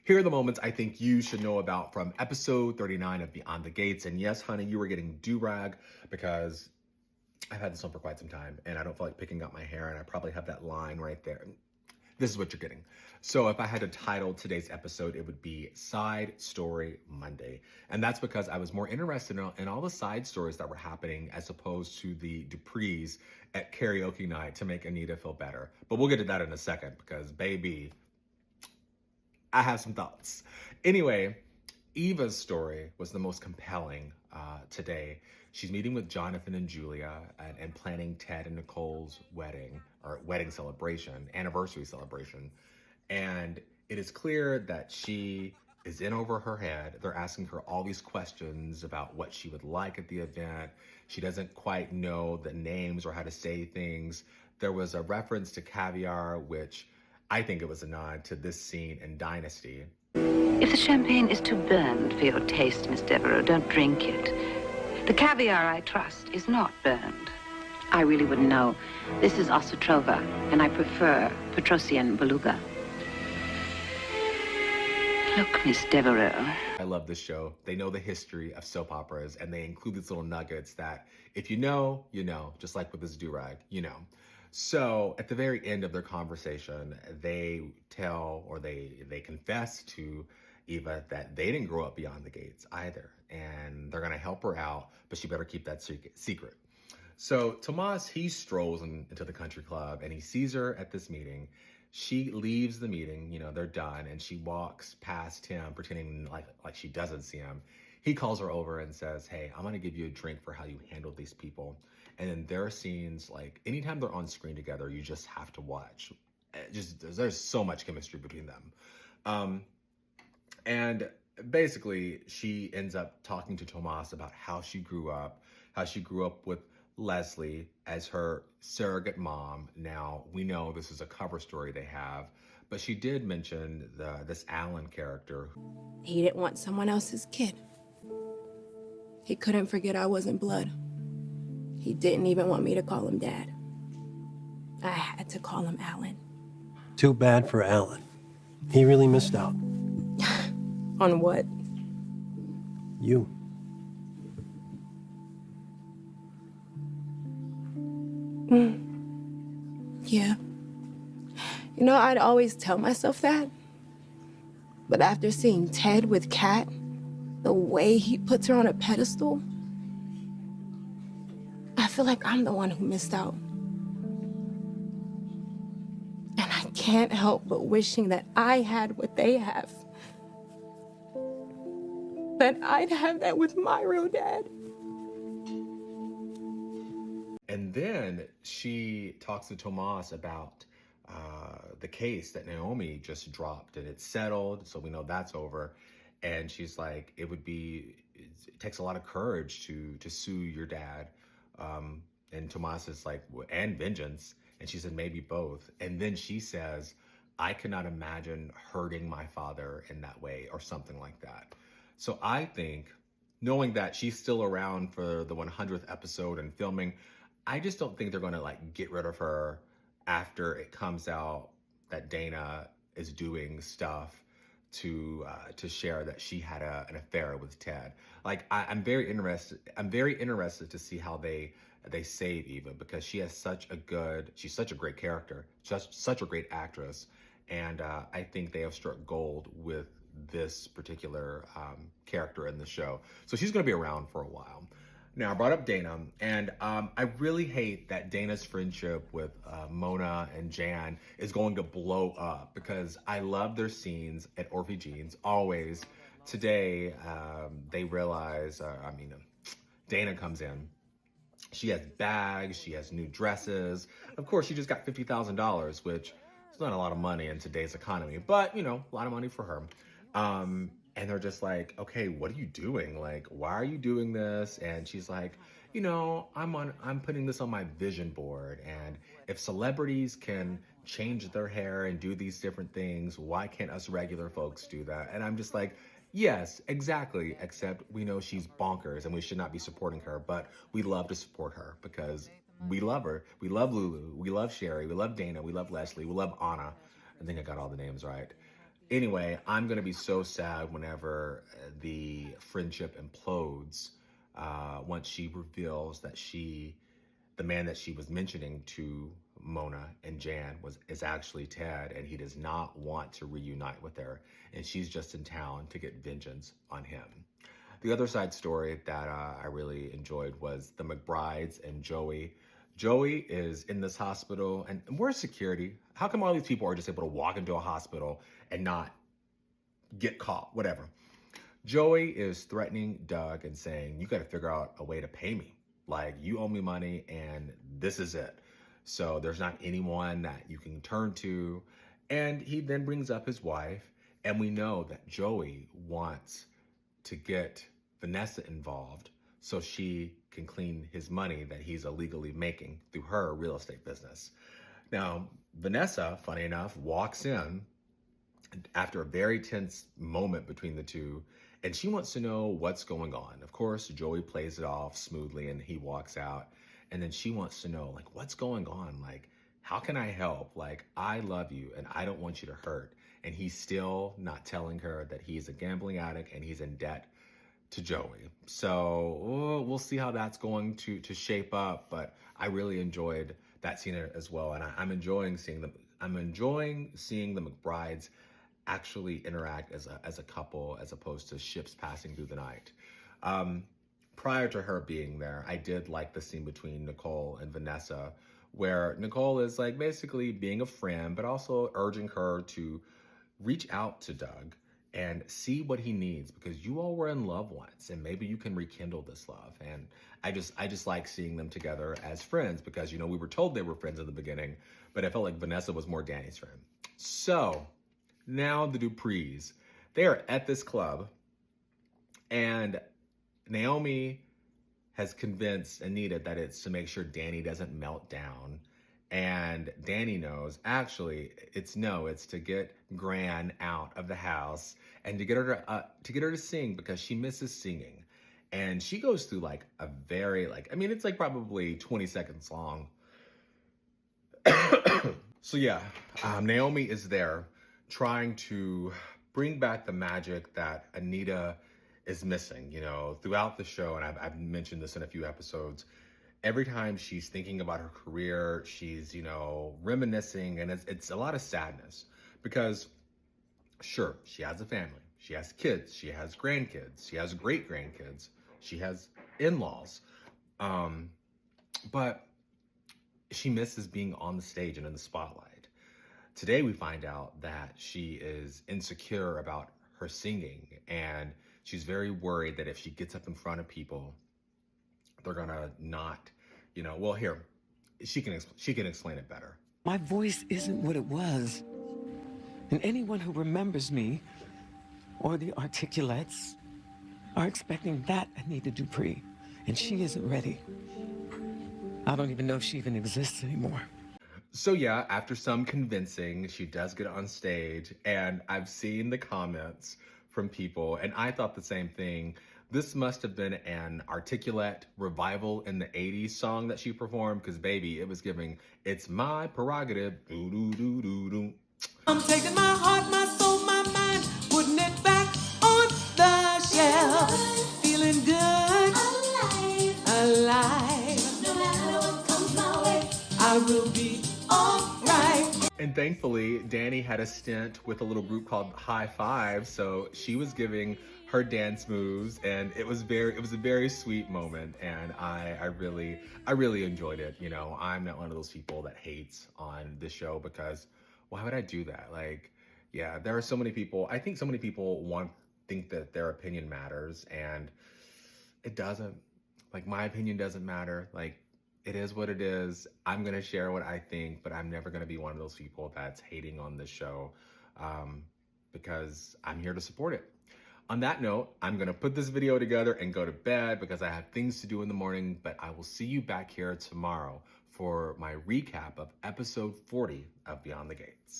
Here are the moments I think you should know about from episode 39 of Beyond the Gates. And yes, honey, you were getting do-rag because I've had this on for quite some time and I don't feel like picking up my hair, and I probably have that line right there. This is what you're getting. So if I had to title today's episode, it would be Side Story Monday. And that's because I was more interested in all the side stories that were happening as opposed to the Duprees at karaoke night to make Anita feel better. But we'll get to that in a second because, baby, I have some thoughts. Anyway, Eva's story was the most compelling today. She's meeting with Jonathan and Julia and planning Ted and Nicole's wedding, or wedding celebration, anniversary celebration. And it is clear that she is in over her head. They're asking her all these questions about what she would like at the event. She doesn't quite know the names or how to say things. There was a reference to caviar, which I think it was a nod to this scene in Dynasty. If the champagne is too burned for your taste, Miss Devereaux, don't drink it. The caviar, I trust, is not burned. I really wouldn't know. This is Osotrova, and I prefer Petrosian Beluga. Look, Miss Devereaux. I love this show. They know the history of soap operas, and they include these little nuggets that if you know, you know, just like with this do-rag, you know. So at the very end of their conversation, they tell, or they confess to Eva that they didn't grow up beyond the gates either, and they're gonna help her out, but she better keep that secret. So Tomas, he strolls into the country club and he sees her at this meeting. She leaves the meeting, you know, they're done, and she walks past him pretending like she doesn't see him. He calls her over and says, hey, I'm gonna give you a drink for how you handled these people. And then there are scenes, like anytime they're on screen together, you just have to watch. There's so much chemistry between them. And basically she ends up talking to Tomas about how she grew up with Leslie as her surrogate mom. Now, we know this is a cover story they have, but she did mention this Alan character. He didn't want someone else's kid. He couldn't forget I wasn't blood. He didn't even want me to call him Dad. I had to call him Alan. Too bad for Alan. He really missed out. On what? You. Yeah. You know, I'd always tell myself that. But after seeing Ted with Kat, the way he puts her on a pedestal, I feel like I'm the one who missed out. And I can't help but wishing that I had what they have. That I'd have that with my real dad. And then she talks to Tomas about the case that Naomi just dropped, and it's settled, so we know that's over. And she's like, it takes a lot of courage to sue your dad. And Tomas is like, and vengeance. And she said, maybe both. And then she says, I cannot imagine hurting my father in that way, or something like that. So I think, knowing that she's still around for the 100th episode and filming, I just don't think they're gonna like get rid of her after it comes out that Dana is doing stuff to share that she had an affair with Ted. Like I'm very interested to see how they save Eva, because she's such a great character, just such a great actress, and I think they have struck gold with this particular character in the show. So she's gonna be around for a while. Now, I brought up Dana, and I really hate that Dana's friendship with Mona and Jan is going to blow up, because I love their scenes at Orphe Jeans, always. Today, they realize, Dana comes in. She has bags, she has new dresses. Of course, she just got $50,000, which is not a lot of money in today's economy, but, you know, a lot of money for her. And they're just like, okay, what are you doing? Like, why are you doing this? And she's like, you know, I'm putting this on my vision board. And if celebrities can change their hair and do these different things, why can't us regular folks do that? And I'm just like, yes, exactly. Except we know she's bonkers and we should not be supporting her, but we love to support her because we love her. We love Lulu. We love Sherry. We love Dana. We love Leslie. We love Anna. I think I got all the names right. Anyway, I'm gonna be so sad whenever the friendship implodes once she reveals that the man that she was mentioning to Mona and Jan is actually Ted, and he does not want to reunite with her, and she's just in town to get vengeance on him. The other side story that I really enjoyed was the McBrides and Joey. Joey is in this hospital, and where's security? How come all these people are just able to walk into a hospital and not get caught? Whatever. Joey is threatening Doug and saying, you got to figure out a way to pay me. Like, you owe me money and this is it. So there's not anyone that you can turn to. And he then brings up his wife. And we know that Joey wants to get Vanessa involved so she can clean his money that he's illegally making through her real estate business. Now, Vanessa, funny enough, walks in after a very tense moment between the two, and she wants to know what's going on. Of course, Joey plays it off smoothly and he walks out. And then she wants to know, like, what's going on? Like, how can I help? Like, I love you and I don't want you to hurt. And he's still not telling her that he's a gambling addict and he's in debt to Joey. So we'll see how that's going to shape up. But I really enjoyed that scene as well. And I'm enjoying seeing them. I'm enjoying seeing the McBrides actually interact as a couple, as opposed to ships passing through the night. Prior to her being there, I did like the scene between Nicole and Vanessa, where Nicole is like basically being a friend, but also urging her to reach out to Doug and see what he needs, because you all were in love once and maybe you can rekindle this love. And I just like seeing them together as friends, because, you know, we were told they were friends in the beginning, but I felt like Vanessa was more Danny's friend. So now the Duprees, they are at this club, and Naomi has convinced Anita that it's to make sure Danny doesn't melt down. And Danny knows, actually, it's to get Gran out of the house and to get her to sing, because she misses singing. And she goes through like a very, it's like probably 20 seconds long. So yeah, Naomi is there trying to bring back the magic that Anita is missing, you know, throughout the show. And I've mentioned this in a few episodes. Every time she's thinking about her career, she's, you know, reminiscing, and it's a lot of sadness, because sure, she has a family, she has kids, she has grandkids, she has great grandkids, she has in-laws, but she misses being on the stage and in the spotlight. Today we find out that she is insecure about her singing, and she's very worried that if she gets up in front of people, they're gonna not, you know, well, here, she can explain it better. My voice isn't what it was. And anyone who remembers me, or the articulates, are expecting that Anita Dupree. And she isn't ready. I don't even know if she even exists anymore. So yeah, after some convincing, she does get on stage, and I've seen the comments from people, and I thought the same thing. This must have been an Articulate revival in the 80s song that she performed, because baby, it was giving "It's My Prerogative." Doo, doo, doo, doo, doo. I'm taking my heart, my soul, my mind, putting it back on the shelf. Feeling good, alive. No matter what comes my way, I will be alright. And thankfully, Danny had a stint with a little group called High Five, so she was giving her dance moves, and it was a very sweet moment, and I really enjoyed it. You know, I'm not one of those people that hates on this show, because why would I do that? Like, yeah, there are so many people. I think so many people think that their opinion matters, and it doesn't. Like, my opinion doesn't matter. Like, it is what it is. I'm gonna share what I think, but I'm never gonna be one of those people that's hating on this show, because I'm here to support it. On that note, I'm gonna put this video together and go to bed, because I have things to do in the morning, but I will see you back here tomorrow for my recap of episode 40 of Beyond the Gates.